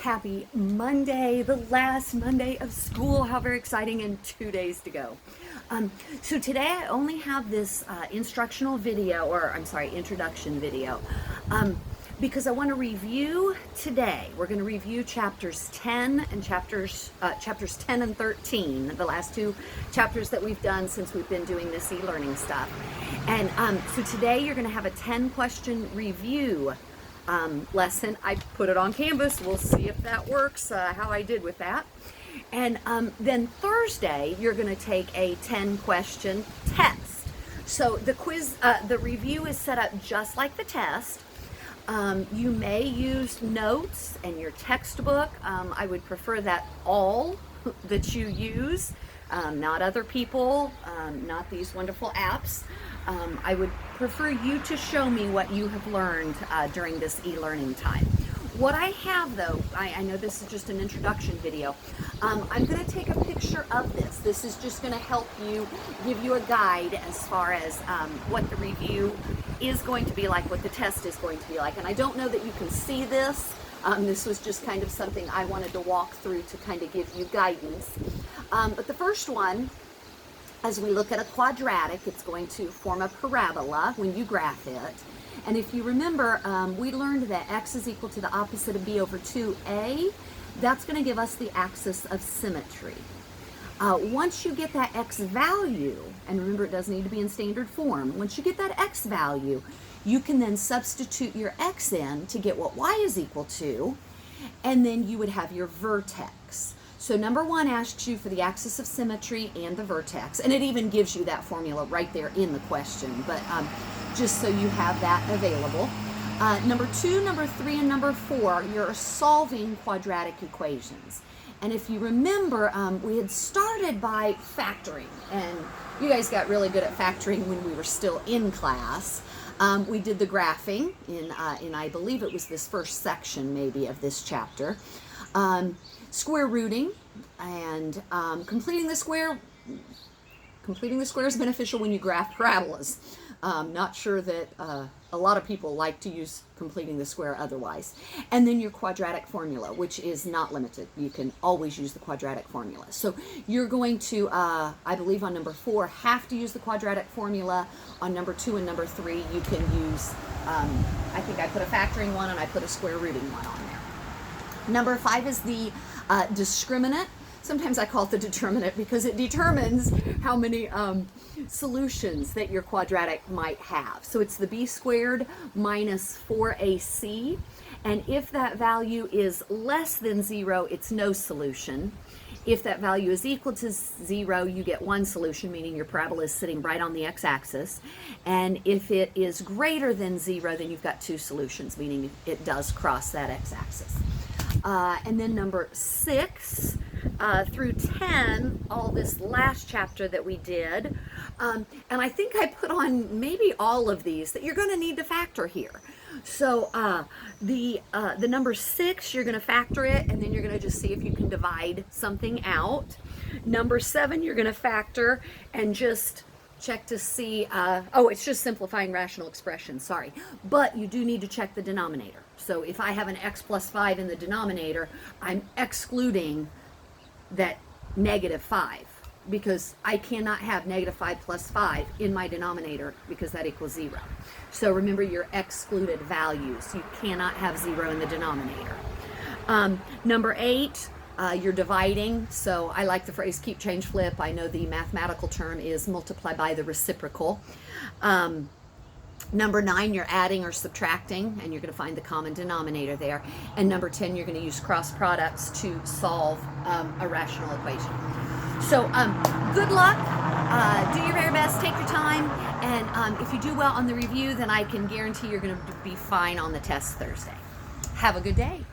Happy Monday, the last Monday of school. How very exciting, and 2 days to go. So today I only have this instructional video, or I'm sorry, introduction video, because I want to review today. We're going to review chapters 10 and chapters 10 and 13, the last two chapters that we've done since we've been doing this e-learning stuff. And so today you're going to have a 10-question review lesson. I put it on Canvas. We'll see if that works, how I did with that. And then Thursday, you're going to take a 10-question test. So the quiz, the review is set up just like the test. You may use notes and your textbook. I would prefer that all that you use, not other people, not these wonderful apps. I would prefer you to show me what you have learned during this e-learning time. What I have, though, I know this is just an introduction video. I'm going to take a picture of this. This is just going to help you, give you a guide as far as what the review is going to be like, what the test is going to be like. And I don't know that you can see this. This was just kind of something I wanted to walk through to kind of give you guidance. But the first one, as we look at a quadratic, it's going to form a parabola when you graph it. And if you remember, we learned that x is equal to the opposite of b over 2a. That's going to give us the axis of symmetry. Once you get that x value, and remember it does need to be in standard form, once you get that x value, you can then substitute your x in to get what y is equal to, and then you would have your vertex. So number one asks you for the axis of symmetry and the vertex, and it even gives you that formula right there in the question, but just so you have that available. Number two, number three, and number four, you're solving quadratic equations. And if you remember, we had started by factoring, and you guys got really good at factoring when we were still in class. We did the graphing in I believe it was this first section maybe of this chapter. Square rooting and completing the square. Completing the square is beneficial when you graph parabolas. Not sure that a lot of people like to use completing the square otherwise. And then your quadratic formula, which is not limited. You can always use the quadratic formula. So you're going to, I believe on number 4, have to use the quadratic formula. On number 2 and number 3, you can use, I think I put a factoring one and I put a square rooting one on there. Number 5 is the discriminant. Sometimes I call it the determinant because it determines how many solutions that your quadratic might have. So it's the b squared minus 4ac, and if that value is less than 0, it's no solution. If that value is equal to 0, you get one solution, meaning your parabola is sitting right on the x-axis. And if it is greater than 0, then you've got two solutions, meaning it does cross that x-axis. And then number 6 through 10, all this last chapter that we did, and I think I put on maybe all of these that you're going to need to factor here. So the number 6, you're going to factor it, and then you're going to just see if you can divide something out. Number 7, you're going to factor and just check to see, oh, it's just simplifying rational expressions, sorry. But you do need to check the denominator. So if I have an x plus 5 in the denominator, I'm excluding that negative 5, because I cannot have negative 5 plus 5 in my denominator because that equals 0. So remember your excluded values. You cannot have 0 in the denominator. Number 8, you're dividing. So I like the phrase keep, change, flip. I know the mathematical term is multiply by the reciprocal. Number 9, you're adding or subtracting, and you're going to find the common denominator there. And number 10, you're going to use cross products to solve a rational equation. So good luck. Do your very best. Take your time. And if you do well on the review, then I can guarantee you're going to be fine on the test Thursday. Have a good day.